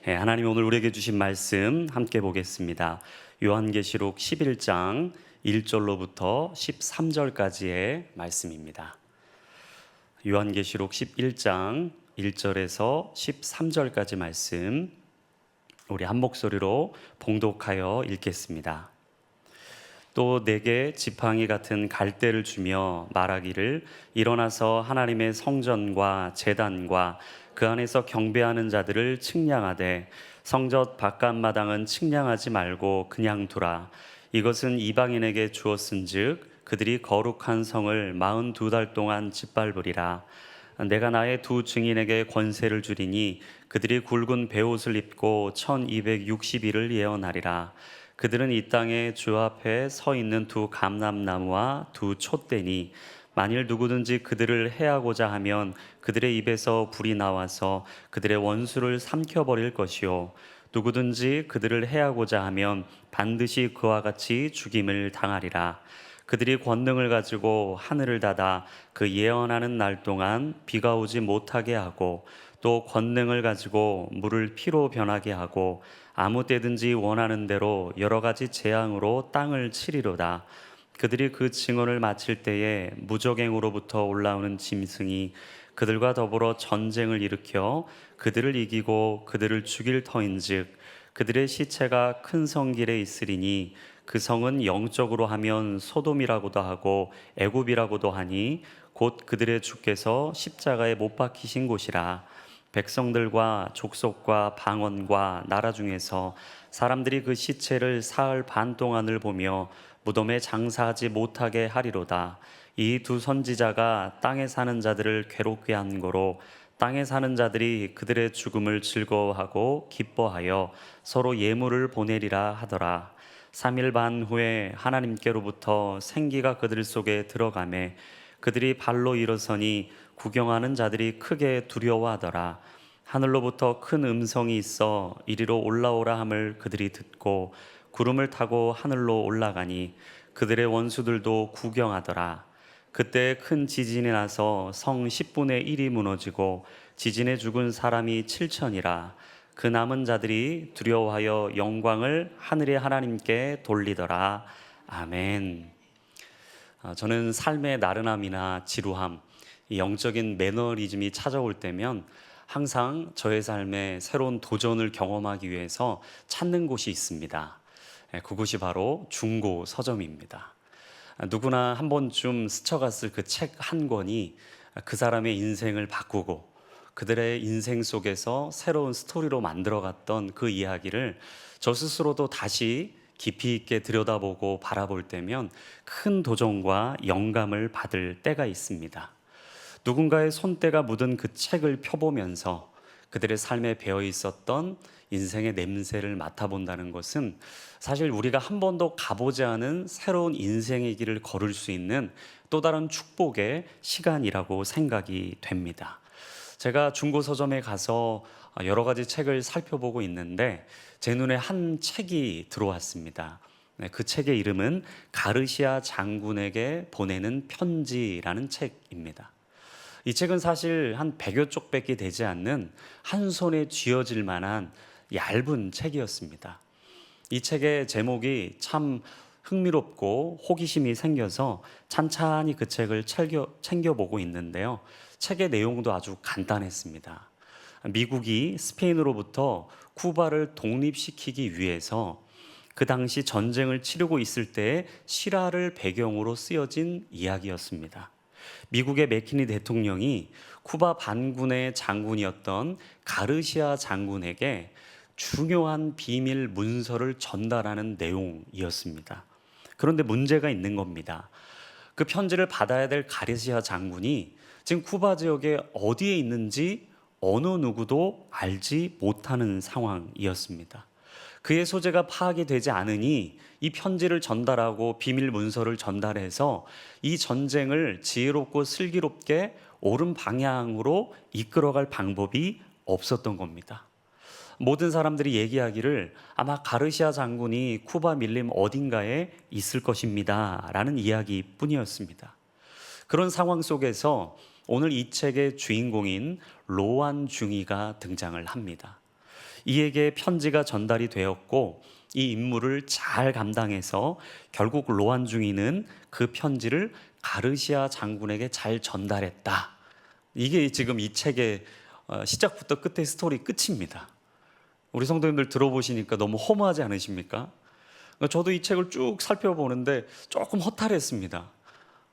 하나님 오늘 우리에게 주신 말씀 함께 보겠습니다. 요한계시록 11장 1절로부터 13절까지의 말씀입니다. 요한계시록 11장 1절에서 13절까지 말씀 우리 한 목소리로 봉독하여 읽겠습니다. 또 내게 지팡이 같은 갈대를 주며 말하기를 일어나서 하나님의 성전과 제단과 그 안에서 경배하는 자들을 측량하되 성전 바깥마당은 측량하지 말고 그냥 두라. 이것은 이방인에게 주었은즉 그들이 거룩한 성을 42달 동안 짓밟으리라. 내가 나의 두 증인에게 권세를 주리니 그들이 굵은 베옷을 입고 1260일을 예언하리라. 그들은 이 땅에 주 앞에 서 있는 두 감람나무와 두 촛대니 만일 누구든지 그들을 해하고자 하면 그들의 입에서 불이 나와서 그들의 원수를 삼켜버릴 것이요 누구든지 그들을 해하고자 하면 반드시 그와 같이 죽임을 당하리라. 그들이 권능을 가지고 하늘을 닫아 그 예언하는 날 동안 비가 오지 못하게 하고 또 권능을 가지고 물을 피로 변하게 하고 아무 때든지 원하는 대로 여러 가지 재앙으로 땅을 치리로다. 그들이 그 증언을 마칠 때에 무적행으로부터 올라오는 짐승이 그들과 더불어 전쟁을 일으켜 그들을 이기고 그들을 죽일 터인즉 그들의 시체가 큰 성길에 있으리니 그 성은 영적으로 하면 소돔이라고도 하고 애굽이라고도 하니 곧 그들의 주께서 십자가에 못 박히신 곳이라. 백성들과 족속과 방언과 나라 중에서 사람들이 그 시체를 사흘 반 동안을 보며 무덤에 장사하지 못하게 하리로다. 이 두 선지자가 땅에 사는 자들을 괴롭게 한 거로 땅에 사는 자들이 그들의 죽음을 즐거워하고 기뻐하여 서로 예물을 보내리라 하더라. 3일 반 후에 하나님께로부터 생기가 그들 속에 들어가매 그들이 발로 일어서니 구경하는 자들이 크게 두려워하더라. 하늘로부터 큰 음성이 있어 이리로 올라오라 함을 그들이 듣고 구름을 타고 하늘로 올라가니 그들의 원수들도 구경하더라. 그때 큰 지진이 나서 성 10분의 1이 무너지고 지진에 죽은 사람이 7천이라. 그 남은 자들이 두려워하여 영광을 하늘의 하나님께 돌리더라. 아멘. 저는 삶의 나른함이나 지루함, 영적인 매너리즘이 찾아올 때면 항상 저의 삶에 새로운 도전을 경험하기 위해서 찾는 곳이 있습니다. 그곳이 바로 중고 서점입니다. 누구나 한 번쯤 스쳐갔을 그 책 한 권이 그 사람의 인생을 바꾸고 그들의 인생 속에서 새로운 스토리로 만들어갔던 그 이야기를 저 스스로도 다시 깊이 있게 들여다보고 바라볼 때면 큰 도전과 영감을 받을 때가 있습니다. 누군가의 손때가 묻은 그 책을 펴보면서 그들의 삶에 배어 있었던 인생의 냄새를 맡아본다는 것은 사실 우리가 한 번도 가보지 않은 새로운 인생의 길을 걸을 수 있는 또 다른 축복의 시간이라고 생각이 됩니다. 제가 중고 서점에 가서 여러 가지 책을 살펴보고 있는데 제 눈에 한 책이 들어왔습니다. 그 책의 이름은 가르시아 장군에게 보내는 편지라는 책입니다. 이 책은 사실 한 100여 쪽밖에 되지 않는 한 손에 쥐어질 만한 얇은 책이었습니다. 이 책의 제목이 참 흥미롭고 호기심이 생겨서 찬찬히 그 책을 챙겨보고 있는데요. 책의 내용도 아주 간단했습니다. 미국이 스페인으로부터 쿠바를 독립시키기 위해서 그 당시 전쟁을 치르고 있을 때의 실화를 배경으로 쓰여진 이야기였습니다. 미국의 맥키니 대통령이 쿠바 반군의 장군이었던 가르시아 장군에게 중요한 비밀 문서를 전달하는 내용이었습니다. 그런데 문제가 있는 겁니다. 그 편지를 받아야 될 가르시아 장군이 지금 쿠바 지역에 어디에 있는지 어느 누구도 알지 못하는 상황이었습니다. 그의 소재가 파악이 되지 않으니 이 편지를 전달하고 비밀 문서를 전달해서 이 전쟁을 지혜롭고 슬기롭게 옳은 방향으로 이끌어갈 방법이 없었던 겁니다. 모든 사람들이 얘기하기를 아마 가르시아 장군이 쿠바 밀림 어딘가에 있을 것입니다 라는 이야기뿐이었습니다. 그런 상황 속에서 오늘 이 책의 주인공인 로안 중이가 등장을 합니다. 이에게 편지가 전달이 되었고 이 임무를 잘 감당해서 결국 로안중이는 그 편지를 가르시아 장군에게 잘 전달했다. 이게 지금 이 책의 시작부터 끝의 스토리 끝입니다. 우리 성도님들 들어보시니까 너무 허무하지 않으십니까? 저도 이 책을 쭉 살펴보는데 조금 허탈했습니다.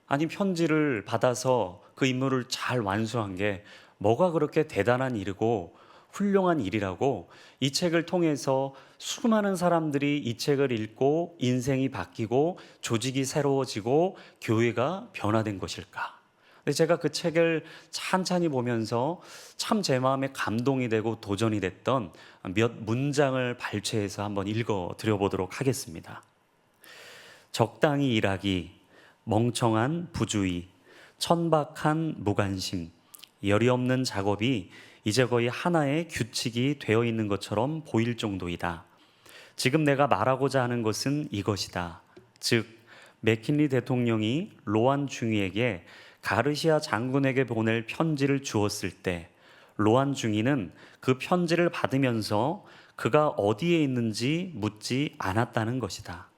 아니, 편지를 받아서 그 임무를 잘 완수한 게 뭐가 그렇게 대단한 일이고 훌륭한 일이라고 이 책을 통해서 수많은 사람들이 이 책을 읽고 인생이 바뀌고 조직이 새로워지고 교회가 변화된 것일까? 근데 제가 그 책을 찬찬히 보면서 참 제 마음에 감동이 되고 도전이 됐던 몇 문장을 발췌해서 한번 읽어 드려보도록 하겠습니다. 적당히 일하기, 멍청한 부주의, 천박한 무관심, 열이 없는 작업이 이제 거의 하나의 규칙이 되어 있는 것처럼 보일 정도이다. 지금 내가 말하고자 하는 것은 이것이다. 즉, 맥킨리 대통령이 로안 중위에게 가르시아 장군에게 보낼 편지를 주었을 때 로안 중위는 그 편지를 받으면서 그가 어디에 있는지 묻지 않았다는 것이다.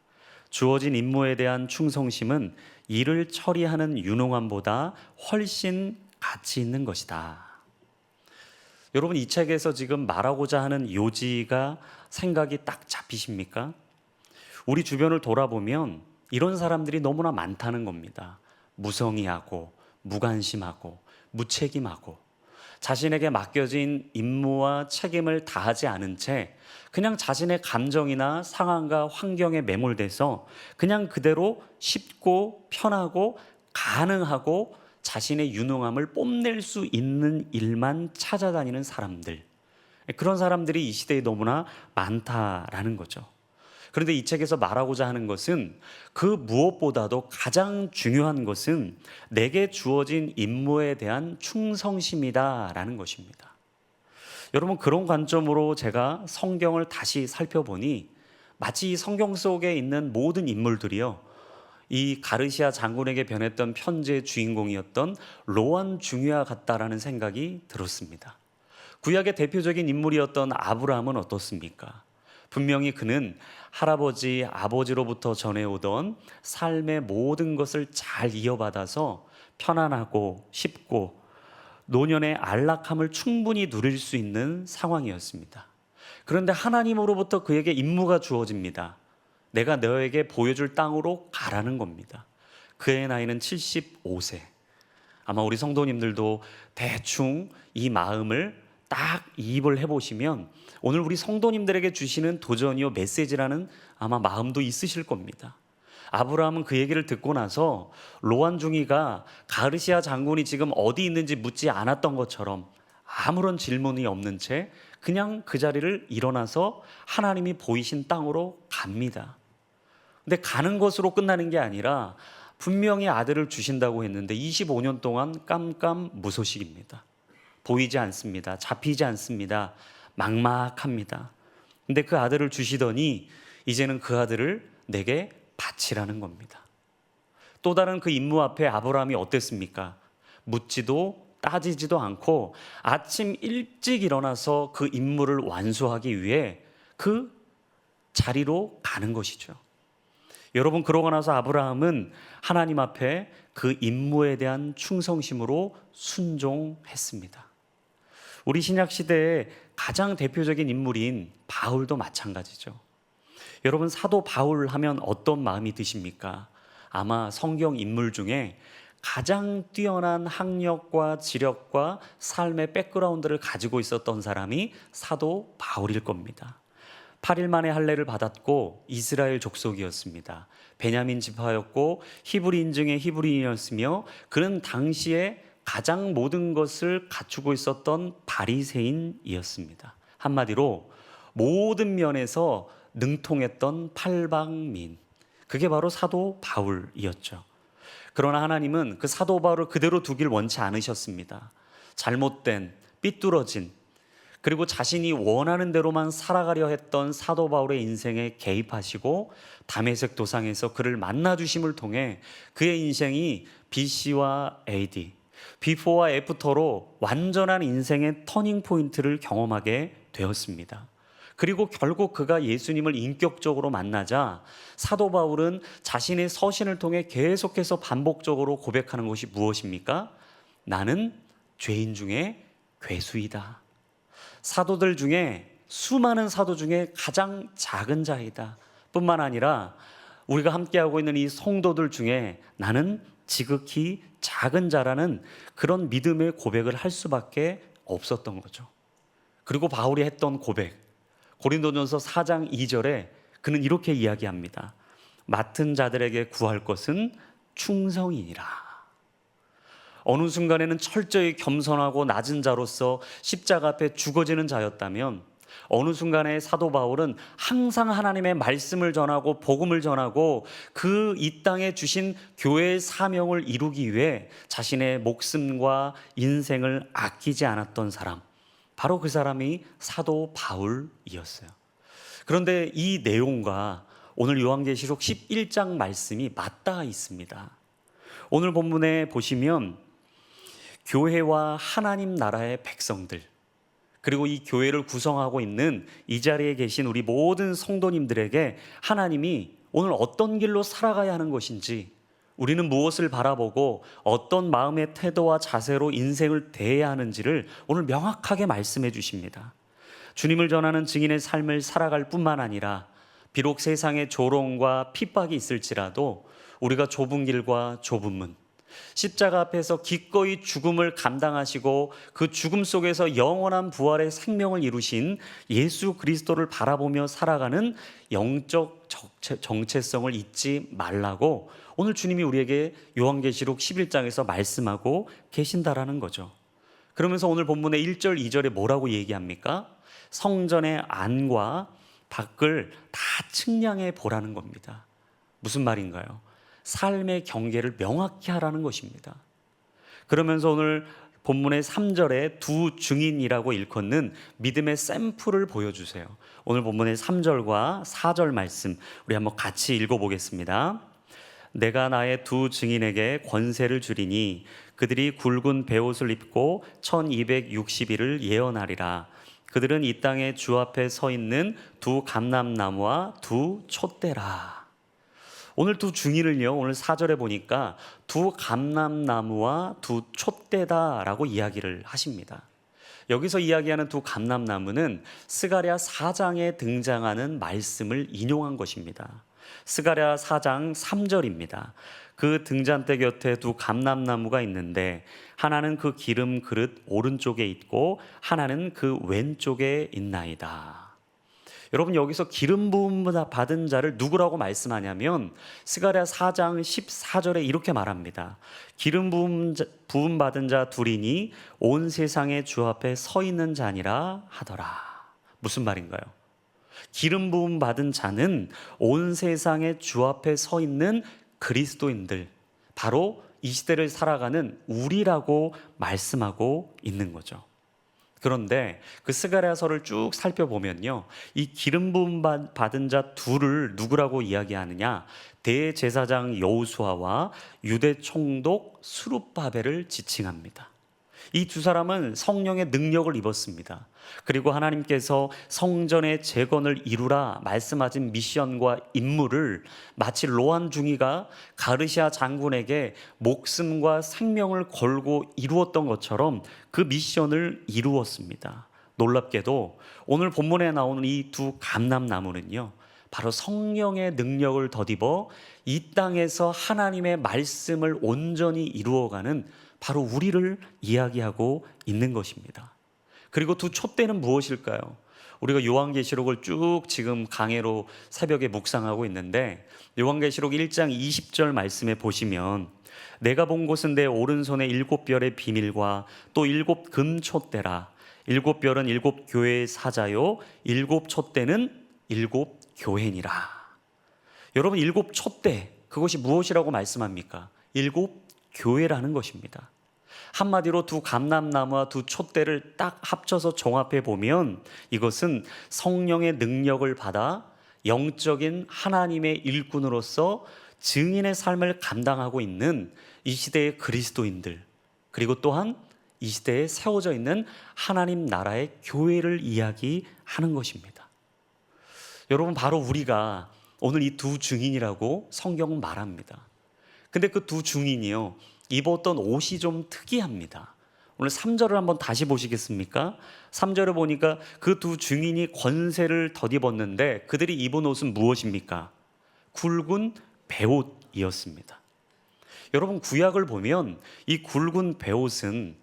주어진 임무에 대한 충성심은 일을 처리하는 유능함보다 훨씬 가치 있는 것이다. 여러분, 이 책에서 지금 말하고자 하는 요지가 생각이 딱 잡히십니까? 우리 주변을 돌아보면 이런 사람들이 너무나 많다는 겁니다. 무성의하고 무관심하고 무책임하고 자신에게 맡겨진 임무와 책임을 다하지 않은 채 그냥 자신의 감정이나 상황과 환경에 매몰돼서 그냥 그대로 쉽고 편하고 가능하고 자신의 유능함을 뽐낼 수 있는 일만 찾아다니는 사람들, 그런 사람들이 이 시대에 너무나 많다라는 거죠. 그런데 이 책에서 말하고자 하는 것은 그 무엇보다도 가장 중요한 것은 내게 주어진 임무에 대한 충성심이다라는 것입니다. 여러분, 그런 관점으로 제가 성경을 다시 살펴보니 마치 이 성경 속에 있는 모든 인물들이요, 이 가르시아 장군에게 변했던 편지의 주인공이었던 로안 중위와 같다라는 생각이 들었습니다. 구약의 대표적인 인물이었던 아브라함은 어떻습니까? 분명히 그는 할아버지, 아버지로부터 전해오던 삶의 모든 것을 잘 이어받아서 편안하고 쉽고 노년의 안락함을 충분히 누릴 수 있는 상황이었습니다. 그런데 하나님으로부터 그에게 임무가 주어집니다. 내가 너에게 보여줄 땅으로 가라는 겁니다. 그의 나이는 75세. 아마 우리 성도님들도 대충 이 마음을 딱 이입을 해보시면 오늘 우리 성도님들에게 주시는 도전이요 메시지라는 아마 마음도 있으실 겁니다. 아브라함은 그 얘기를 듣고 나서 로안 중위가 가르시아 장군이 지금 어디 있는지 묻지 않았던 것처럼 아무런 질문이 없는 채 그냥 그 자리를 일어나서 하나님이 보이신 땅으로 갑니다. 근데 가는 것으로 끝나는 게 아니라 분명히 아들을 주신다고 했는데 25년 동안 깜깜무소식입니다. 보이지 않습니다. 잡히지 않습니다. 막막합니다. 근데 그 아들을 주시더니 이제는 그 아들을 내게 바치라는 겁니다. 또 다른 그 임무 앞에 아브라함이 어땠습니까? 묻지도 따지지도 않고 아침 일찍 일어나서 그 임무를 완수하기 위해 그 자리로 가는 것이죠. 여러분, 그러고 나서 아브라함은 하나님 앞에 그 임무에 대한 충성심으로 순종했습니다. 우리 신약 시대의 가장 대표적인 인물인 바울도 마찬가지죠. 여러분, 사도 바울 하면 어떤 마음이 드십니까? 아마 성경 인물 중에 가장 뛰어난 학력과 지력과 삶의 백그라운드를 가지고 있었던 사람이 사도 바울일 겁니다. 8일 만에 할례를 받았고 이스라엘 족속이었습니다. 베냐민 지파였고 히브리인 중에 히브리인이었으며 그는 당시에 가장 모든 것을 갖추고 있었던 바리새인이었습니다. 한마디로 모든 면에서 능통했던 팔방민, 그게 바로 사도 바울이었죠. 그러나 하나님은 그 사도 바울을 그대로 두길 원치 않으셨습니다. 잘못된, 삐뚤어진, 그리고 자신이 원하는 대로만 살아가려 했던 사도 바울의 인생에 개입하시고 다메섹 도상에서 그를 만나주심을 통해 그의 인생이 BC와 AD, 비포와 애프터로 완전한 인생의 터닝 포인트를 경험하게 되었습니다. 그리고 결국 그가 예수님을 인격적으로 만나자 사도 바울은 자신의 서신을 통해 계속해서 반복적으로 고백하는 것이 무엇입니까? 나는 죄인 중에 괴수이다. 사도들 중에, 수많은 사도 중에 가장 작은 자이다. 뿐만 아니라 우리가 함께하고 있는 이 성도들 중에 나는 지극히 작은 자라는 그런 믿음의 고백을 할 수밖에 없었던 거죠. 그리고 바울이 했던 고백, 고린도전서 4장 2절에 그는 이렇게 이야기합니다. 맡은 자들에게 구할 것은 충성이니라. 어느 순간에는 철저히 겸손하고 낮은 자로서 십자가 앞에 죽어지는 자였다면 어느 순간에 사도 바울은 항상 하나님의 말씀을 전하고 복음을 전하고 그 이 땅에 주신 교회의 사명을 이루기 위해 자신의 목숨과 인생을 아끼지 않았던 사람, 바로 그 사람이 사도 바울이었어요. 그런데 이 내용과 오늘 요한계시록 11장 말씀이 맞닿아 있습니다. 오늘 본문에 보시면 교회와 하나님 나라의 백성들, 그리고 이 교회를 구성하고 있는 이 자리에 계신 우리 모든 성도님들에게 하나님이 오늘 어떤 길로 살아가야 하는 것인지, 우리는 무엇을 바라보고 어떤 마음의 태도와 자세로 인생을 대해야 하는지를 오늘 명확하게 말씀해 주십니다. 주님을 전하는 증인의 삶을 살아갈 뿐만 아니라 비록 세상에 조롱과 핍박이 있을지라도 우리가 좁은 길과 좁은 문, 십자가 앞에서 기꺼이 죽음을 감당하시고 그 죽음 속에서 영원한 부활의 생명을 이루신 예수 그리스도를 바라보며 살아가는 영적 정체성을 잊지 말라고 오늘 주님이 우리에게 요한계시록 11장에서 말씀하고 계신다라는 거죠. 그러면서 오늘 본문의 1절 2절에 뭐라고 얘기합니까? 성전의 안과 밖을 다 측량해 보라는 겁니다. 무슨 말인가요? 삶의 경계를 명확히 하라는 것입니다. 그러면서 오늘 본문의 3절에 두 증인이라고 일컫는 믿음의 샘플을 보여주세요. 오늘 본문의 3절과 4절 말씀 우리 한번 같이 읽어보겠습니다. 내가 나의 두 증인에게 권세를 주리니 그들이 굵은 베옷을 입고 1260일을 예언하리라. 그들은 이 땅에 주 앞에 서 있는 두 감람나무와 두 촛대라. 오늘 두 증인을요, 오늘 4절에 보니까 두 감람나무와 두 촛대다라고 이야기를 하십니다. 여기서 이야기하는 두 감람나무는 스가랴 4장에 등장하는 말씀을 인용한 것입니다. 스가랴 4장 3절입니다. 그 등잔대 곁에 두 감람나무가 있는데 하나는 그 기름 그릇 오른쪽에 있고 하나는 그 왼쪽에 있나이다. 여러분, 여기서 기름 부음 받은 자를 누구라고 말씀하냐면 스가랴 4장 14절에 이렇게 말합니다. 기름 부음 받은 자 둘이니 온 세상의 주 앞에 서 있는 자니라 하더라. 무슨 말인가요? 기름 부음 받은 자는 온 세상의 주 앞에 서 있는 그리스도인들, 바로 이 시대를 살아가는 우리라고 말씀하고 있는 거죠. 그런데 그 스가랴서를 쭉 살펴보면요, 이 기름 부음 받은 자 둘을 누구라고 이야기하느냐? 대제사장 여호수아와 유대 총독 스룹바벨을 지칭합니다. 이 두 사람은 성령의 능력을 입었습니다. 그리고 하나님께서 성전의 재건을 이루라 말씀하신 미션과 임무를 마치 로한 중이가 가르시아 장군에게 목숨과 생명을 걸고 이루었던 것처럼 그 미션을 이루었습니다. 놀랍게도 오늘 본문에 나오는 이 두 감람나무는요, 바로 성령의 능력을 덧입어 이 땅에서 하나님의 말씀을 온전히 이루어가는 바로 우리를 이야기하고 있는 것입니다. 그리고 두 촛대는 무엇일까요? 우리가 요한계시록을 쭉 지금 강해로 새벽에 묵상하고 있는데 요한계시록 1장 20절 말씀에 보시면 내가 본 곳은 내 오른손에 7별의 비밀과 또 7 금촛대라. 7별은 7 교회의 사자요 7 촛대는 7 교회니라. 여러분, 7 촛대, 그것이 무엇이라고 말씀합니까? 7 교회라는 것입니다. 한마디로 두 감람나무와 두 촛대를 딱 합쳐서 종합해 보면 이것은 성령의 능력을 받아 영적인 하나님의 일꾼으로서 증인의 삶을 감당하고 있는 이 시대의 그리스도인들, 그리고 또한 이 시대에 세워져 있는 하나님 나라의 교회를 이야기하는 것입니다. 여러분, 바로 우리가 오늘 이 두 증인이라고 성경은 말합니다. 근데 그 두 증인이요, 입었던 옷이 좀 특이합니다. 오늘 3절을 한번 다시 보시겠습니까? 3절을 보니까 그 두 증인이 권세를 덧입었는데 그들이 입은 옷은 무엇입니까? 굵은 베옷이었습니다. 여러분, 구약을 보면 이 굵은 베옷은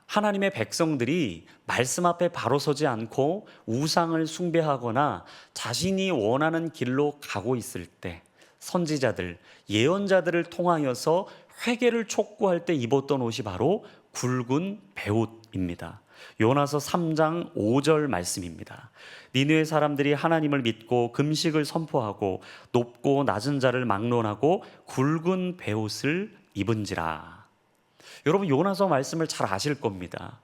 하나님의 백성들이 말씀 앞에 바로 서지 않고 우상을 숭배하거나 자신이 원하는 길로 가고 있을 때 선지자들, 예언자들을 통하여서 회개를 촉구할 때 입었던 옷이 바로 굵은 베옷입니다. 요나서 3장 5절 말씀입니다. 니느웨 사람들이 하나님을 믿고 금식을 선포하고 높고 낮은 자를 막론하고 굵은 베옷을 입은지라. 여러분, 요나서 말씀을 잘 아실 겁니다.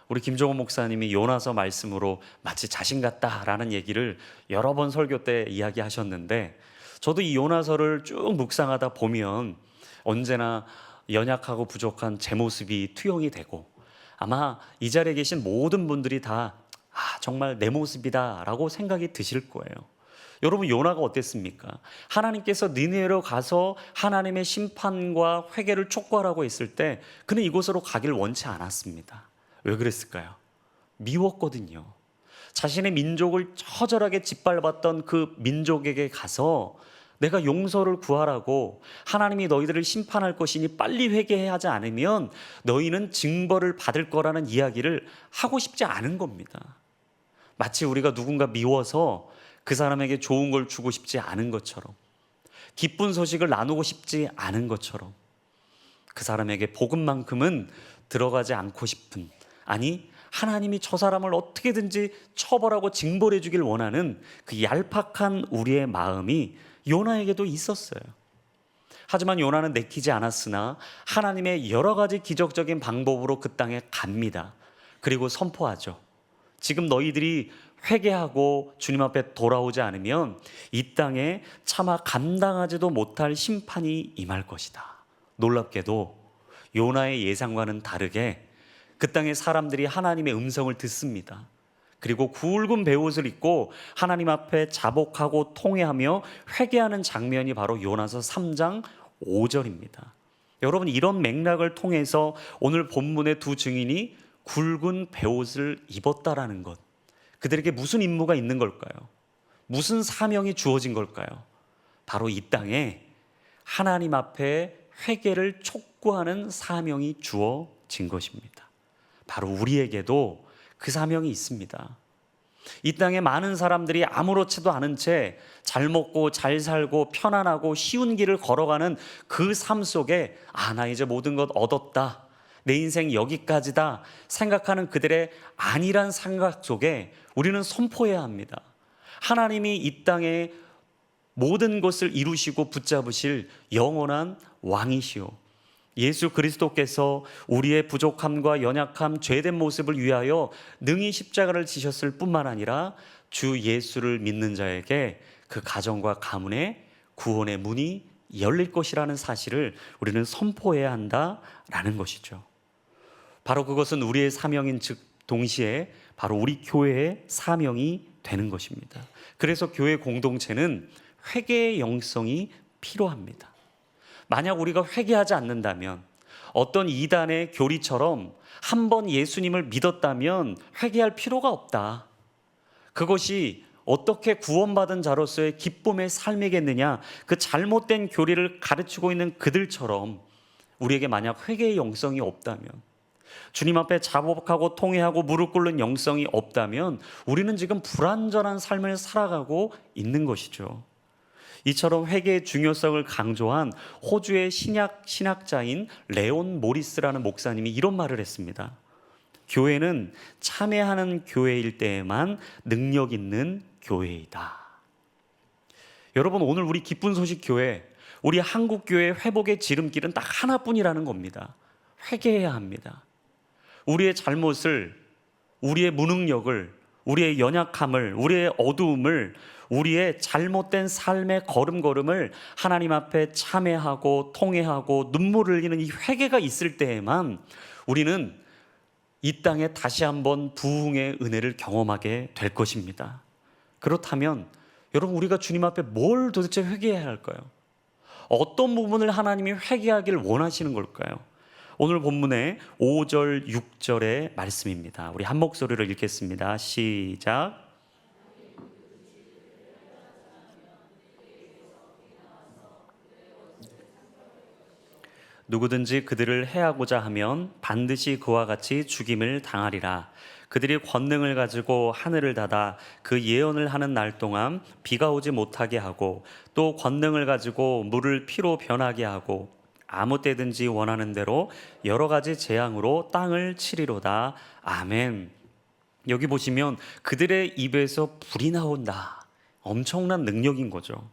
우리 김종호 목사님이 요나서 말씀으로 마치 자신 같다라는 얘기를 여러 번 설교 때 이야기하셨는데, 저도 이 요나서를 쭉 묵상하다 보면 언제나 연약하고 부족한 제 모습이 투영이 되고, 아마 이 자리에 계신 모든 분들이 다 정말 내 모습이다 라고 생각이 드실 거예요. 여러분, 요나가 어땠습니까? 하나님께서 니느웨로 가서 하나님의 심판과 회개를 촉구하라고 했을 때 그는 이곳으로 가길 원치 않았습니다. 왜 그랬을까요? 미웠거든요. 자신의 민족을 처절하게 짓밟았던 그 민족에게 가서 내가 용서를 구하라고, 하나님이 너희들을 심판할 것이니 빨리 회개해야 하지 않으면 너희는 징벌을 받을 거라는 이야기를 하고 싶지 않은 겁니다. 마치 우리가 누군가 미워서 그 사람에게 좋은 걸 주고 싶지 않은 것처럼, 기쁜 소식을 나누고 싶지 않은 것처럼, 그 사람에게 복음만큼은 들어가지 않고 싶은, 아니 하나님이 저 사람을 어떻게든지 처벌하고 징벌해 주길 원하는 그 얄팍한 우리의 마음이 요나에게도 있었어요. 하지만 요나는 내키지 않았으나 하나님의 여러 가지 기적적인 방법으로 그 땅에 갑니다. 그리고 선포하죠. 지금 너희들이 회개하고 주님 앞에 돌아오지 않으면 이 땅에 차마 감당하지도 못할 심판이 임할 것이다. 놀랍게도 요나의 예상과는 다르게 그 땅의 사람들이 하나님의 음성을 듣습니다. 그리고 굵은 베옷을 입고 하나님 앞에 자복하고 통회하며 회개하는 장면이 바로 요나서 3장 5절입니다. 여러분, 이런 맥락을 통해서 오늘 본문의 두 증인이 굵은 베옷을 입었다라는 것, 그들에게 무슨 임무가 있는 걸까요? 무슨 사명이 주어진 걸까요? 바로 이 땅에 하나님 앞에 회개를 촉구하는 사명이 주어진 것입니다. 바로 우리에게도 그 사명이 있습니다. 이 땅에 많은 사람들이 아무렇지도 않은 채 잘 먹고 잘 살고 편안하고 쉬운 길을 걸어가는 그 삶 속에 나 이제 모든 것 얻었다, 내 인생 여기까지다 생각하는 그들의 안일한 생각 속에 우리는 선포해야 합니다. 하나님이 이 땅에 모든 것을 이루시고 붙잡으실 영원한 왕이시오, 예수 그리스도께서 우리의 부족함과 연약함, 죄된 모습을 위하여 능히 십자가를 지셨을 뿐만 아니라 주 예수를 믿는 자에게 그 가정과 가문의 구원의 문이 열릴 것이라는 사실을 우리는 선포해야 한다라는 것이죠. 바로 그것은 우리의 사명인 즉 동시에 바로 우리 교회의 사명이 되는 것입니다. 그래서 교회 공동체는 회개의 영성이 필요합니다. 만약 우리가 회개하지 않는다면, 어떤 이단의 교리처럼 한 번 예수님을 믿었다면 회개할 필요가 없다, 그것이 어떻게 구원받은 자로서의 기쁨의 삶이겠느냐, 그 잘못된 교리를 가르치고 있는 그들처럼 우리에게 만약 회개의 영성이 없다면, 주님 앞에 자복하고 통회하고 무릎 꿇는 영성이 없다면 우리는 지금 불완전한 삶을 살아가고 있는 것이죠. 이처럼 회개의 중요성을 강조한 호주의 신학자인 레온 모리스라는 목사님이 이런 말을 했습니다. 교회는 참회하는 교회일 때에만 능력 있는 교회이다. 여러분, 오늘 우리 기쁜 소식 교회, 우리 한국 교회의 회복의 지름길은 딱 하나뿐이라는 겁니다. 회개해야 합니다. 우리의 잘못을, 우리의 무능력을, 우리의 연약함을, 우리의 어두움을, 우리의 잘못된 삶의 걸음걸음을 하나님 앞에 참회하고 통회하고 눈물을 흘리는 이 회개가 있을 때에만 우리는 이 땅에 다시 한번 부흥의 은혜를 경험하게 될 것입니다. 그렇다면 여러분, 우리가 주님 앞에 뭘 도대체 회개해야 할까요? 어떤 부분을 하나님이 회개하기를 원하시는 걸까요? 오늘 본문의 5절, 6절의 말씀입니다. 우리 한 목소리로 읽겠습니다. 시작. 누구든지 그들을 해하고자 하면 반드시 그와 같이 죽임을 당하리라. 그들이 권능을 가지고 하늘을 닫아 그 예언을 하는 날 동안 비가 오지 못하게 하고, 또 권능을 가지고 물을 피로 변하게 하고, 아무 때든지 원하는 대로 여러 가지 재앙으로 땅을 치리로다. 아멘. 여기 보시면 그들의 입에서 불이 나온다. 엄청난 능력인 거죠.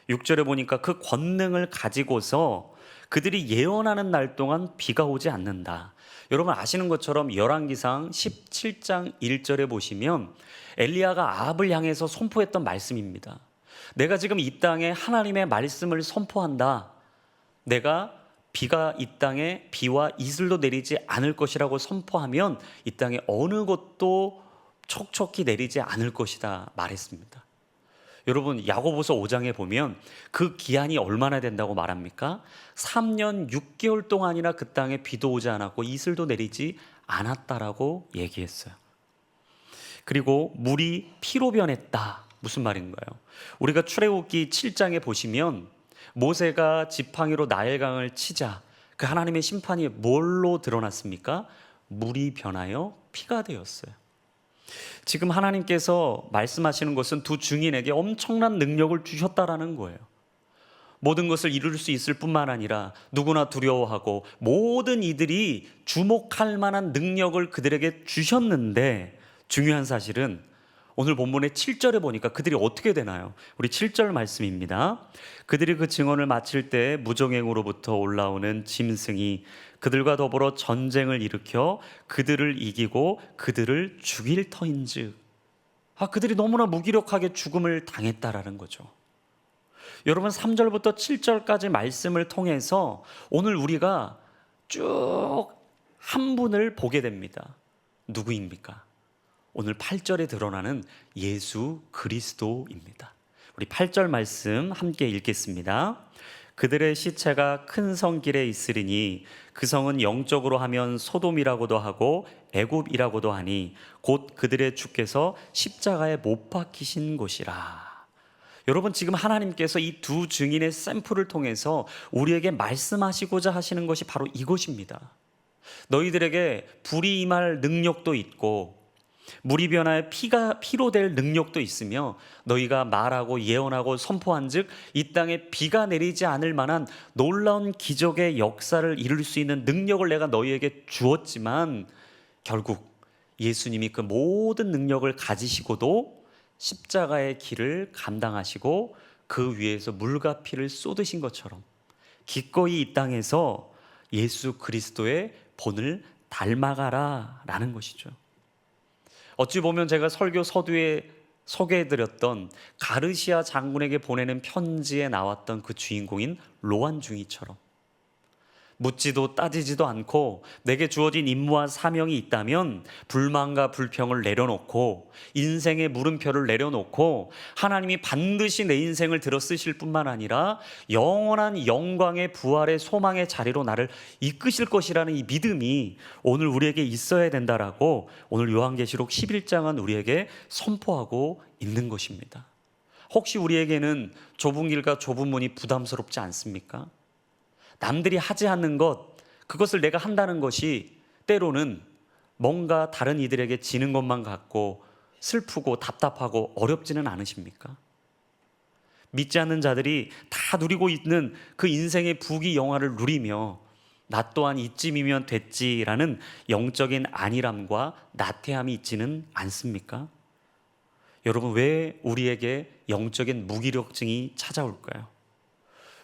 6절에 보니까 그 권능을 가지고서 그들이 예언하는 날 동안 비가 오지 않는다. 여러분 아시는 것처럼 열왕기상 17장 1절에 보시면 엘리야가 아합을 향해서 선포했던 말씀입니다. 내가 지금 이 땅에 하나님의 말씀을 선포한다. 내가 비가 이 땅에 비와 이슬도 내리지 않을 것이라고 선포하면 이 땅에 어느 것도 촉촉히 내리지 않을 것이다 말했습니다. 여러분 야고보서 5장에 보면 그 기한이 얼마나 된다고 말합니까? 3년 6개월 동안이나 그 땅에 비도 오지 않았고 이슬도 내리지 않았다라고 얘기했어요. 그리고 물이 피로 변했다. 무슨 말인가요? 우리가 출애굽기 7장에 보시면 모세가 지팡이로 나일강을 치자 그 하나님의 심판이 뭘로 드러났습니까? 물이 변하여 피가 되었어요. 지금 하나님께서 말씀하시는 것은 두 증인에게 엄청난 능력을 주셨다라는 거예요. 모든 것을 이룰 수 있을 뿐만 아니라 누구나 두려워하고 모든 이들이 주목할 만한 능력을 그들에게 주셨는데, 중요한 사실은 오늘 본문의 7절에 보니까 그들이 어떻게 되나요? 우리 7절 말씀입니다. 그들이 그 증언을 마칠 때 무정행으로부터 올라오는 짐승이 그들과 더불어 전쟁을 일으켜 그들을 이기고 그들을 죽일 터인즉. 그들이 너무나 무기력하게 죽음을 당했다라는 거죠. 여러분 3절부터 7절까지 말씀을 통해서 오늘 우리가 쭉 한 분을 보게 됩니다. 누구입니까? 오늘 8절에 드러나는 예수 그리스도입니다. 우리 8절 말씀 함께 읽겠습니다. 그들의 시체가 큰 성길에 있으리니 그 성은 영적으로 하면 소돔이라고도 하고 애굽이라고도 하니 곧 그들의 주께서 십자가에 못 박히신 곳이라. 여러분 지금 하나님께서 이 두 증인의 샘플을 통해서 우리에게 말씀하시고자 하시는 것이 바로 이것입니다. 너희들에게 불이 임할 능력도 있고 물이 변하여 피로 될 능력도 있으며 너희가 말하고 예언하고 선포한즉 이 땅에 비가 내리지 않을 만한 놀라운 기적의 역사를 이룰 수 있는 능력을 내가 너희에게 주었지만 결국 예수님이 그 모든 능력을 가지시고도 십자가의 길을 감당하시고 그 위에서 물과 피를 쏟으신 것처럼 기꺼이 이 땅에서 예수 그리스도의 본을 닮아가라 라는 것이죠. 어찌 보면 제가 설교 서두에 소개해드렸던 가르시아 장군에게 보내는 편지에 나왔던 그 주인공인 로안 중이처럼 묻지도 따지지도 않고 내게 주어진 임무와 사명이 있다면 불만과 불평을 내려놓고 인생의 물음표를 내려놓고 하나님이 반드시 내 인생을 들어 쓰실 뿐만 아니라 영원한 영광의 부활의 소망의 자리로 나를 이끄실 것이라는 이 믿음이 오늘 우리에게 있어야 된다라고 오늘 요한계시록 11장은 우리에게 선포하고 있는 것입니다. 혹시 우리에게는 좁은 길과 좁은 문이 부담스럽지 않습니까? 남들이 하지 않는 것, 그것을 내가 한다는 것이 때로는 뭔가 다른 이들에게 지는 것만 같고 슬프고 답답하고 어렵지는 않으십니까? 믿지 않는 자들이 다 누리고 있는 그 인생의 부귀영화를 누리며 나 또한 이쯤이면 됐지라는 영적인 안일함과 나태함이 있지는 않습니까? 여러분 왜 우리에게 영적인 무기력증이 찾아올까요?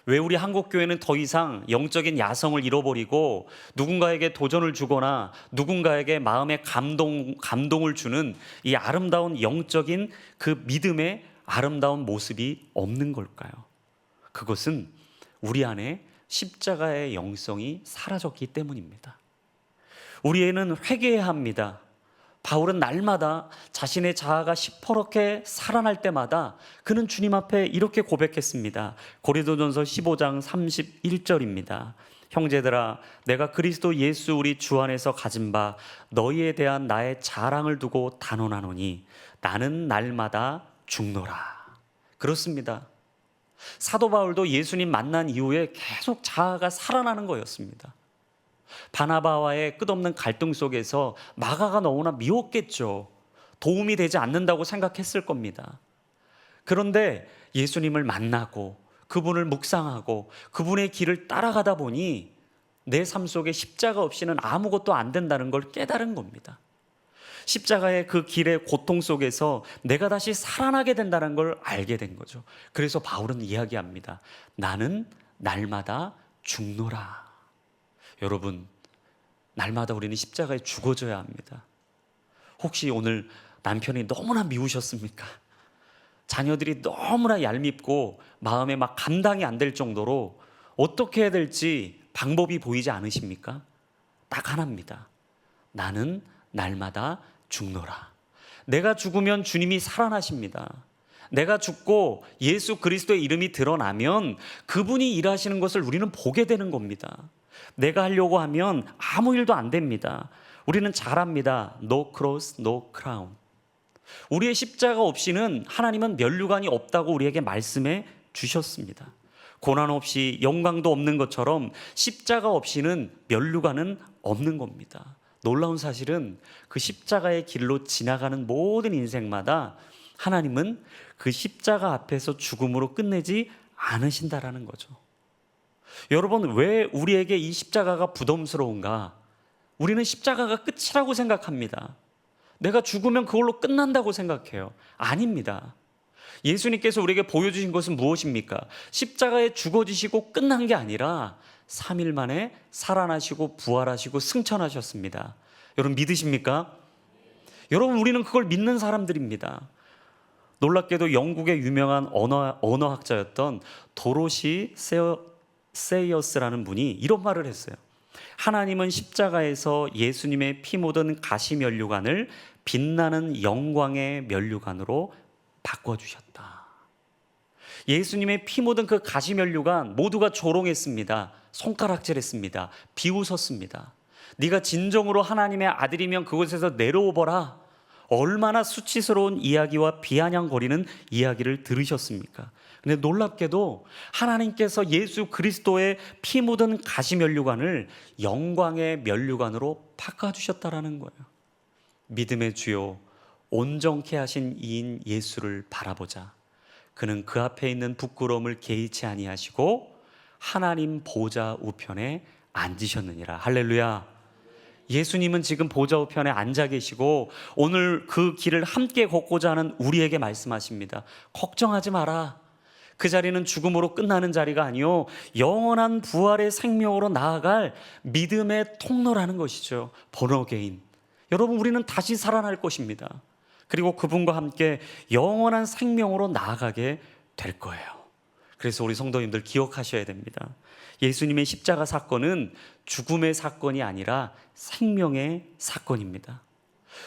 왜 우리 한국교회는 더 이상 영적인 야성을 잃어버리고 누군가에게 도전을 주거나 누군가에게 마음의 감동을 주는 이 아름다운 영적인 그 믿음의 아름다운 모습이 없는 걸까요? 그것은 우리 안에 십자가의 영성이 사라졌기 때문입니다. 우리는 회개해야 합니다. 바울은 날마다 자신의 자아가 시퍼렇게 살아날 때마다 그는 주님 앞에 이렇게 고백했습니다. 고린도전서 15장 31절입니다. 형제들아, 내가 그리스도 예수 우리 주 안에서 가진 바 너희에 대한 나의 자랑을 두고 단언하노니 나는 날마다 죽노라. 그렇습니다. 사도 바울도 예수님 만난 이후에 계속 자아가 살아나는 거였습니다. 바나바와의 끝없는 갈등 속에서 마가가 너무나 미웠겠죠. 도움이 되지 않는다고 생각했을 겁니다. 그런데 예수님을 만나고 그분을 묵상하고 그분의 길을 따라가다 보니 내 삶 속에 십자가 없이는 아무것도 안 된다는 걸 깨달은 겁니다. 십자가의 그 길의 고통 속에서 내가 다시 살아나게 된다는 걸 알게 된 거죠. 그래서 바울은 이야기합니다. 나는 날마다 죽노라. 여러분, 날마다 우리는 십자가에 죽어져야 합니다. 혹시 오늘 남편이 너무나 미우셨습니까? 자녀들이 너무나 얄밉고 마음에 막 감당이 안 될 정도로 어떻게 해야 될지 방법이 보이지 않으십니까? 딱 하나입니다. 나는 날마다 죽노라. 내가 죽으면 주님이 살아나십니다. 내가 죽고 예수 그리스도의 이름이 드러나면 그분이 일하시는 것을 우리는 보게 되는 겁니다. 내가 하려고 하면 아무 일도 안 됩니다. 우리는 잘합니다. No cross, no crown. 우리의 십자가 없이는 하나님은 면류관이 없다고 우리에게 말씀해 주셨습니다. 고난 없이 영광도 없는 것처럼 십자가 없이는 면류관은 없는 겁니다. 놀라운 사실은 그 십자가의 길로 지나가는 모든 인생마다 하나님은 그 십자가 앞에서 죽음으로 끝내지 않으신다라는 거죠. 여러분, 왜 우리에게 이 십자가가 부담스러운가? 우리는 십자가가 끝이라고 생각합니다. 내가 죽으면 그걸로 끝난다고 생각해요. 아닙니다. 예수님께서 우리에게 보여주신 것은 무엇입니까? 십자가에 죽어지시고 끝난 게 아니라 3일 만에 살아나시고 부활하시고 승천하셨습니다. 여러분 믿으십니까? 여러분, 우리는 그걸 믿는 사람들입니다. 놀랍게도 영국의 유명한 언어학자였던 도로시 세이어스라는 분이 이런 말을 했어요. 하나님은 십자가에서 예수님의 피 묻은 가시 면류관을 빛나는 영광의 면류관으로 바꿔주셨다. 예수님의 피 묻은 그 가시 면류관 모두가 조롱했습니다. 손가락질했습니다. 비웃었습니다. 네가 진정으로 하나님의 아들이면 그곳에서 내려오거라. 얼마나 수치스러운 이야기와 비아냥거리는 이야기를 들으셨습니까? 근데 놀랍게도 하나님께서 예수 그리스도의 피 묻은 가시 면류관을 영광의 면류관으로 바꿔주셨다라는 거예요. 믿음의 주요 온전케 하신 이인 예수를 바라보자. 그는 그 앞에 있는 부끄러움을 개의치 아니하시고 하나님 보좌 우편에 앉으셨느니라. 할렐루야. 예수님은 지금 보좌 우편에 앉아 계시고 오늘 그 길을 함께 걷고자 하는 우리에게 말씀하십니다. 걱정하지 마라. 그 자리는 죽음으로 끝나는 자리가 아니요 영원한 부활의 생명으로 나아갈 믿음의 통로라는 것이죠. 번어게인. 여러분, 우리는 다시 살아날 것입니다. 그리고 그분과 함께 영원한 생명으로 나아가게 될 거예요. 그래서 우리 성도님들 기억하셔야 됩니다. 예수님의 십자가 사건은 죽음의 사건이 아니라 생명의 사건입니다.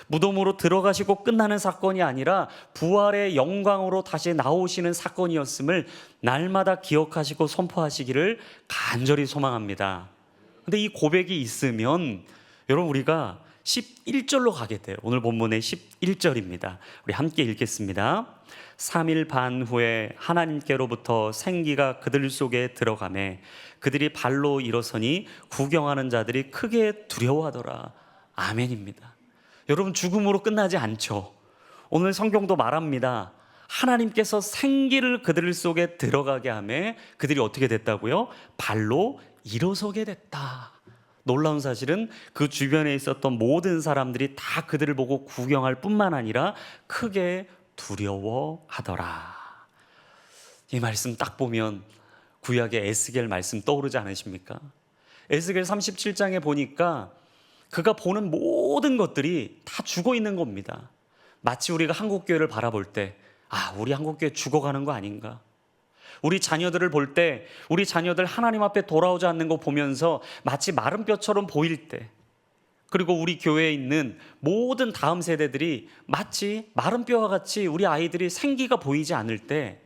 무덤으로 들어가시고 끝나는 사건이 아니라 부활의 영광으로 다시 나오시는 사건이었음을 날마다 기억하시고 선포하시기를 간절히 소망합니다. 근데 이 고백이 있으면 여러분, 우리가 11절로 가게 돼요. 오늘 본문의 11절입니다. 우리 함께 읽겠습니다. 3일 반 후에 하나님께로부터 생기가 그들 속에 들어가매 그들이 발로 일어서니 구경하는 자들이 크게 두려워하더라. 아멘입니다. 여러분, 죽음으로 끝나지 않죠. 오늘 성경도 말합니다. 하나님께서 생기를 그들 속에 들어가게 하매 그들이 어떻게 됐다고요? 발로 일어서게 됐다. 놀라운 사실은 그 주변에 있었던 모든 사람들이 다 그들을 보고 구경할 뿐만 아니라 크게 두려워하더라. 이 말씀 딱 보면 구약의 에스겔 말씀 떠오르지 않으십니까? 에스겔 37장에 보니까 그가 보는 모든 것들이 다 죽어 있는 겁니다. 마치 우리가 한국교회를 바라볼 때 우리 한국교회 죽어가는 거 아닌가? 우리 자녀들을 볼 때 우리 자녀들 하나님 앞에 돌아오지 않는 거 보면서 마치 마른 뼈처럼 보일 때 그리고 우리 교회에 있는 모든 다음 세대들이 마치 마른 뼈와 같이 우리 아이들이 생기가 보이지 않을 때,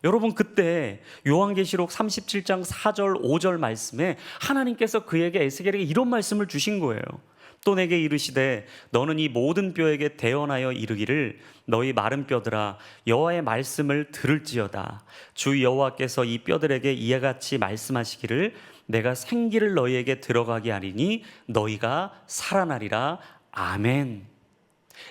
여러분 그때 요한계시록 37장 4절 5절 말씀에 하나님께서 그에게, 에스겔에게 이런 말씀을 주신 거예요. 또 내게 이르시되 너는 이 모든 뼈에게 대언하여 이르기를 너희 마른 뼈들아 여호와의 말씀을 들을지어다. 주 여호와께서 이 뼈들에게 이와 같이 말씀하시기를 내가 생기를 너희에게 들어가게 하리니 너희가 살아나리라. 아멘.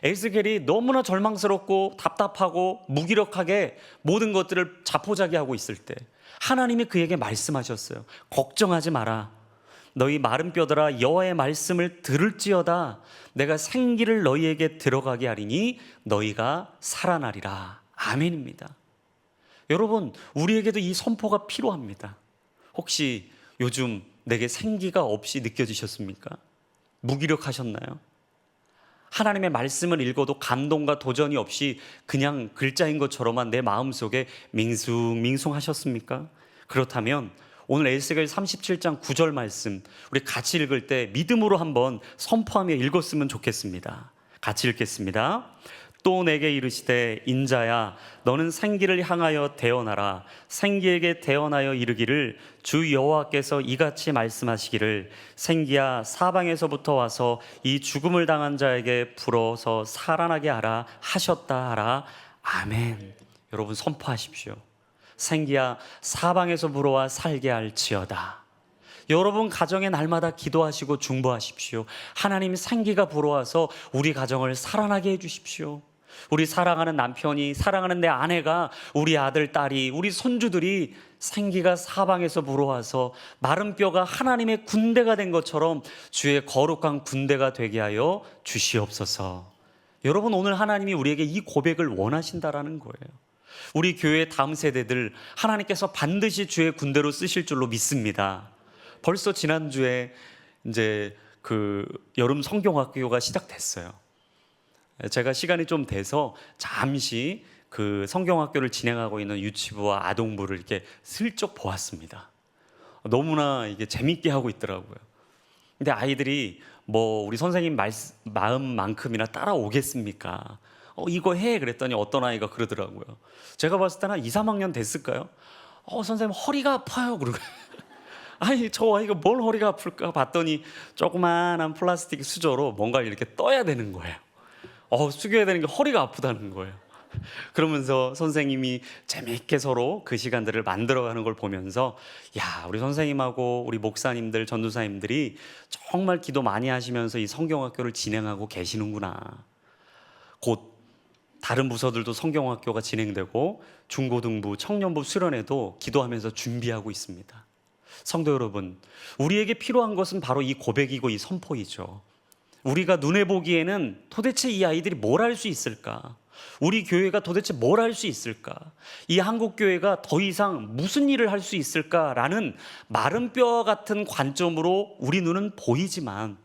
에스겔이 너무나 절망스럽고 답답하고 무기력하게 모든 것들을 자포자기하고 있을 때 하나님이 그에게 말씀하셨어요. 걱정하지 마라. 너희 마른 뼈들아 여호와의 말씀을 들을지어다. 내가 생기를 너희에게 들어가게 하리니 너희가 살아나리라. 아멘입니다. 여러분, 우리에게도 이 선포가 필요합니다. 혹시 요즘 내게 생기가 없이 느껴지셨습니까? 무기력하셨나요? 하나님의 말씀을 읽어도 감동과 도전이 없이 그냥 글자인 것처럼만 내 마음속에 밍숭밍숭하셨습니까? 그렇다면 오늘 에스겔 37장 9절 말씀 우리 같이 읽을 때 믿음으로 한번 선포하며 읽었으면 좋겠습니다. 같이 읽겠습니다. 또 내게 이르시되 인자야 너는 생기를 향하여 대언하라. 생기에게 대언하여 이르기를 주 여호와께서 이같이 말씀하시기를 생기야 사방에서부터 와서 이 죽음을 당한 자에게 불어서 살아나게 하라 하셨다 하라. 아멘. 여러분 선포하십시오. 생기야 사방에서 불어와 살게 할지어다. 여러분 가정에 날마다 기도하시고 중보하십시오. 하나님 생기가 불어와서 우리 가정을 살아나게 해주십시오. 우리 사랑하는 남편이, 사랑하는 내 아내가, 우리 아들, 딸이, 우리 손주들이 생기가 사방에서 불어와서 마른 뼈가 하나님의 군대가 된 것처럼 주의 거룩한 군대가 되게 하여 주시옵소서. 여러분 오늘 하나님이 우리에게 이 고백을 원하신다라는 거예요. 우리 교회 다음 세대들 하나님께서 반드시 주의 군대로 쓰실 줄로 믿습니다. 벌써 지난주에 이제 그 여름 성경학교가 시작됐어요. 제가 시간이 좀 돼서 잠시 그 성경학교를 진행하고 있는 유치부와 아동부를 이렇게 슬쩍 보았습니다. 너무나 이게 재밌게 하고 있더라고요. 근데 아이들이 뭐 우리 선생님 마음만큼이나 따라오겠습니까? 이거 해 그랬더니 어떤 아이가 그러더라고요. 제가 봤을 때는 한 2, 3학년 됐을까요? 선생님 허리가 아파요 그러고 아니 저 아이가 뭘 허리가 아플까 봤더니 조그만한 플라스틱 수저로 뭔가를 이렇게 떠야 되는 거예요. 숙여야 되는 게 허리가 아프다는 거예요. 그러면서 선생님이 재미있게 서로 그 시간들을 만들어가는 걸 보면서 야 우리 선생님하고 우리 목사님들 전도사님들이 정말 기도 많이 하시면서 이 성경학교를 진행하고 계시는구나. 곧 다른 부서들도 성경학교가 진행되고 중고등부, 청년부 수련회도 기도하면서 준비하고 있습니다. 성도 여러분, 우리에게 필요한 것은 바로 이 고백이고 이 선포이죠. 우리가 눈에 보기에는 도대체 이 아이들이 뭘 할 수 있을까? 우리 교회가 도대체 뭘 할 수 있을까? 이 한국교회가 더 이상 무슨 일을 할 수 있을까라는 마른 뼈 같은 관점으로 우리 눈은 보이지만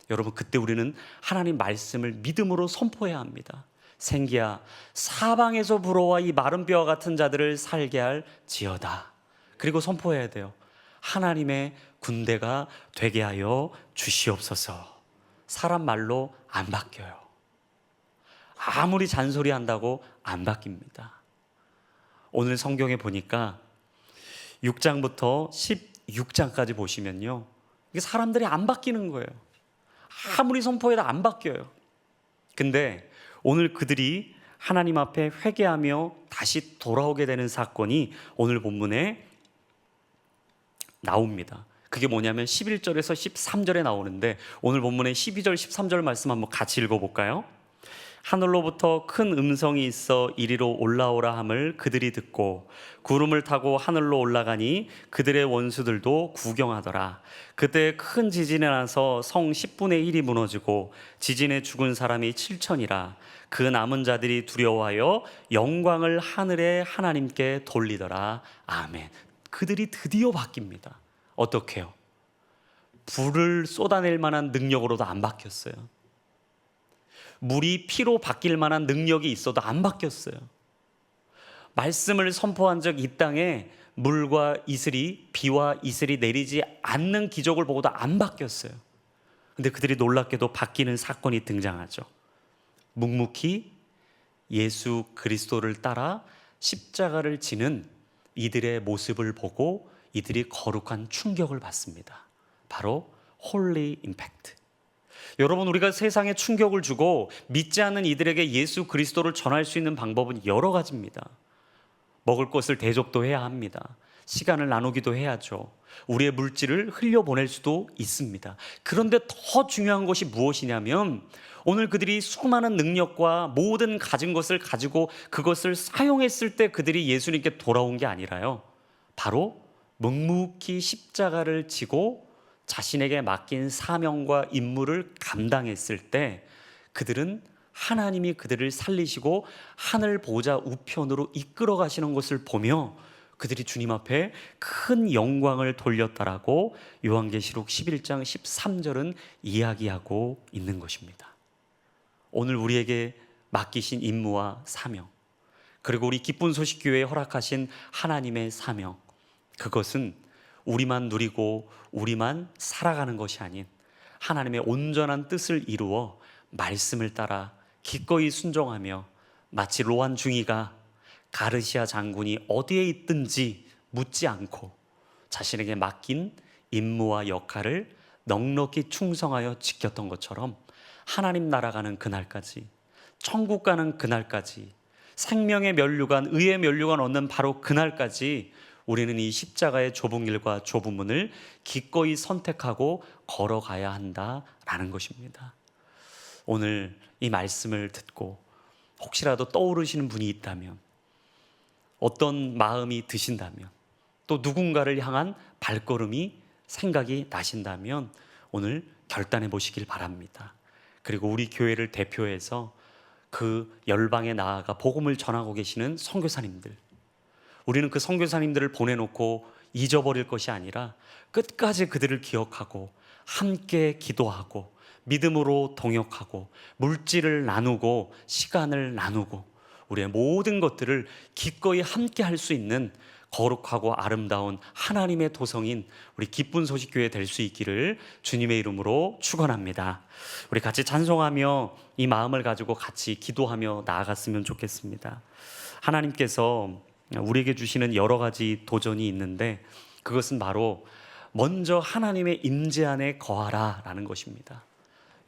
여러분 그때 우리는 하나님 말씀을 믿음으로 선포해야 합니다. 생기야 사방에서 불어와 이 마른 뼈 같은 자들을 살게 할지어다. 그리고 선포해야 돼요. 하나님의 군대가 되게 하여 주시옵소서. 사람 말로 안 바뀌어요. 아무리 잔소리한다고 안 바뀝니다. 오늘 성경에 보니까 6장부터 16장까지 보시면요, 이게 사람들이 안 바뀌는 거예요. 아무리 선포해도 안 바뀌어요. 근데 오늘 그들이 하나님 앞에 회개하며 다시 돌아오게 되는 사건이 오늘 본문에 나옵니다. 그게 뭐냐면 11절에서 13절에 나오는데 오늘 본문의 12절 13절 말씀 한번 같이 읽어볼까요? 하늘로부터 큰 음성이 있어 이리로 올라오라 함을 그들이 듣고 구름을 타고 하늘로 올라가니 그들의 원수들도 구경하더라. 그때 큰 지진이 나서 성 10분의 1이 무너지고 지진에 죽은 사람이 7천이라. 그 남은 자들이 두려워하여 영광을 하늘의 하나님께 돌리더라. 아멘. 그들이 드디어 바뀝니다. 어떻게요? 불을 쏟아낼 만한 능력으로도 안 바뀌었어요. 물이 피로 바뀔 만한 능력이 있어도 안 바뀌었어요. 말씀을 선포한 적 이 땅에 물과 이슬이, 비와 이슬이 내리지 않는 기적을 보고도 안 바뀌었어요. 근데 그들이 놀랍게도 바뀌는 사건이 등장하죠. 묵묵히 예수 그리스도를 따라 십자가를 지는 이들의 모습을 보고 이들이 거룩한 충격을 받습니다. 바로 홀리 임팩트. 여러분, 우리가 세상에 충격을 주고 믿지 않는 이들에게 예수 그리스도를 전할 수 있는 방법은 여러 가지입니다. 먹을 것을 대접도 해야 합니다. 시간을 나누기도 해야죠. 우리의 물질을 흘려보낼 수도 있습니다. 그런데 더 중요한 것이 무엇이냐면 오늘 그들이 수많은 능력과 모든 가진 것을 가지고 그것을 사용했을 때 그들이 예수님께 돌아온 게 아니라요, 바로 묵묵히 십자가를 지고 자신에게 맡긴 사명과 임무를 감당했을 때 그들은 하나님이 그들을 살리시고 하늘 보좌 우편으로 이끌어 가시는 것을 보며 그들이 주님 앞에 큰 영광을 돌렸다라고 요한계시록 11장 13절은 이야기하고 있는 것입니다. 오늘 우리에게 맡기신 임무와 사명, 그리고 우리 기쁜 소식 교회에 허락하신 하나님의 사명, 그것은 우리만 누리고 우리만 살아가는 것이 아닌 하나님의 온전한 뜻을 이루어 말씀을 따라 기꺼이 순종하며 마치 로한 중이가 가르시아 장군이 어디에 있든지 묻지 않고 자신에게 맡긴 임무와 역할을 넉넉히 충성하여 지켰던 것처럼 하나님 나라 가는 그날까지, 천국 가는 그날까지, 생명의 면류관, 의의 면류관 얻는 바로 그날까지 우리는 이 십자가의 좁은 길과 좁은 문을 기꺼이 선택하고 걸어가야 한다라는 것입니다. 오늘 이 말씀을 듣고 혹시라도 떠오르시는 분이 있다면, 어떤 마음이 드신다면, 또 누군가를 향한 발걸음이 생각이 나신다면 오늘 결단해 보시길 바랍니다. 그리고 우리 교회를 대표해서 그 열방에 나아가 복음을 전하고 계시는 선교사님들, 우리는 그 선교사님들을 보내놓고 잊어버릴 것이 아니라 끝까지 그들을 기억하고 함께 기도하고 믿음으로 동역하고 물질을 나누고 시간을 나누고 우리의 모든 것들을 기꺼이 함께 할 수 있는 거룩하고 아름다운 하나님의 도성인 우리 기쁜 소식 교회 될 수 있기를 주님의 이름으로 축원합니다. 우리 같이 찬송하며 이 마음을 가지고 같이 기도하며 나아갔으면 좋겠습니다. 하나님께서 우리에게 주시는 여러 가지 도전이 있는데 그것은 바로 먼저 하나님의 임재 안에 거하라 라는 것입니다.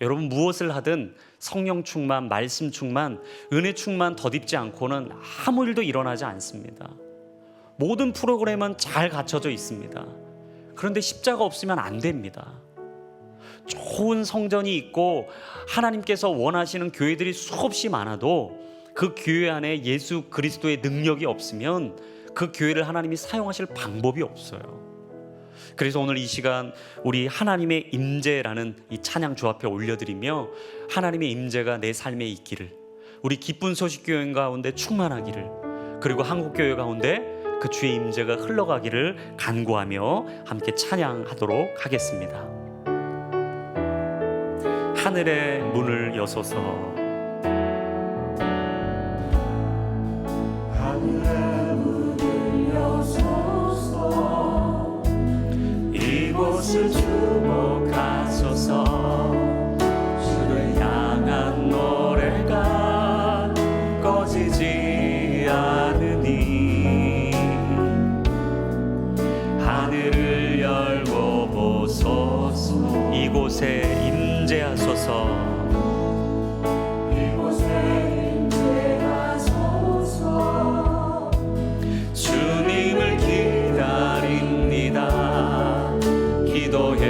여러분, 무엇을 하든 성령 충만, 말씀 충만, 은혜 충만 덧입지 않고는 아무 일도 일어나지 않습니다. 모든 프로그램은 잘 갖춰져 있습니다. 그런데 십자가 없으면 안 됩니다. 좋은 성전이 있고 하나님께서 원하시는 교회들이 수없이 많아도 그 교회 안에 예수 그리스도의 능력이 없으면 그 교회를 하나님이 사용하실 방법이 없어요. 그래서 오늘 이 시간 우리 하나님의 임재라는 이 찬양 주 앞에 올려드리며 하나님의 임재가 내 삶에 있기를, 우리 기쁜 소식 교회 가운데 충만하기를, 그리고 한국교회 가운데 그 주의 임재가 흘러가기를 간구하며 함께 찬양하도록 하겠습니다. 하늘의 문을 여소서, 하늘의 문을 여소서, 이곳을 주목하소서. 주를 향한 노래가 꺼지지 않으니 하늘을 열고 보소서. 이곳에 임재하소서. 주님을 기다립니다. 기도해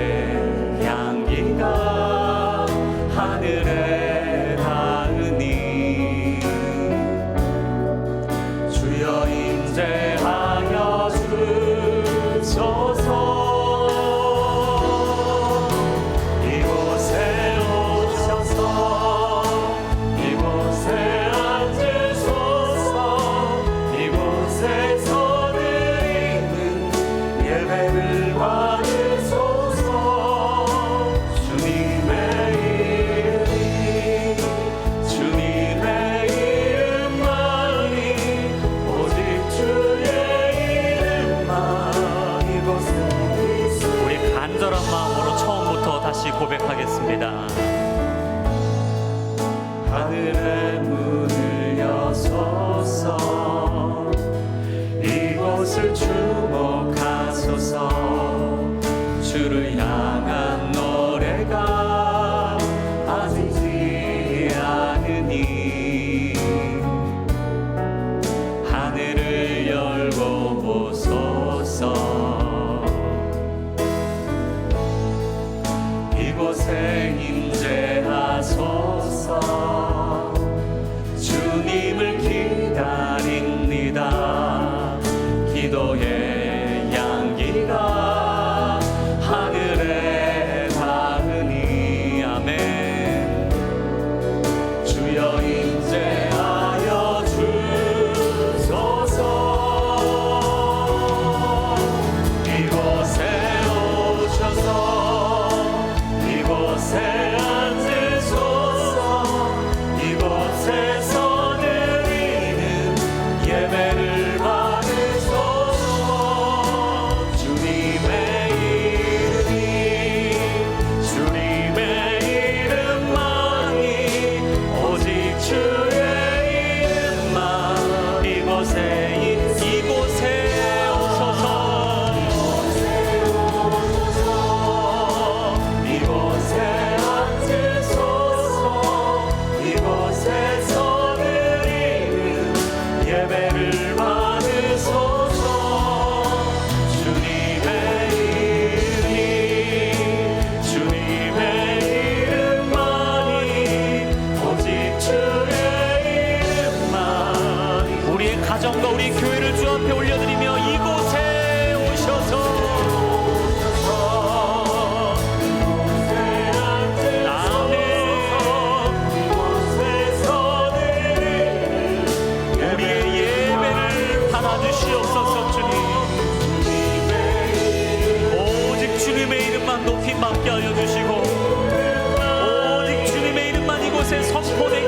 고백하겠습니다. 하늘의 문을 여소서 이곳을 주목하소서 주를 향한 노래가 아지지 않으니 하늘을 열고 보소서 이곳에 임재하소서 주님을 기다립니다. 기도의 향기가 하늘에 닿으니 아멘. 주여 임재하여 주소서 이곳에 오셔서 이곳에 앉으소서 이곳에서 드리는 예배를 받으소서 주님의 이름만이 오직 주의 이름만 이곳에 오소서 이곳에 앉으소서 이곳에서 드리는 예배를 받으소서 주님의 이름만이 오직 주의 이름만 우리의 가정과 우리 교회를 주 앞에 올려드리며 이곳에 오셔서 우리의 예배를 받아주시옵소서 주님. 오직 주님의 이름만 높이 맡게 하여 주시고 오직 주님의 이름만 이곳에 선포되게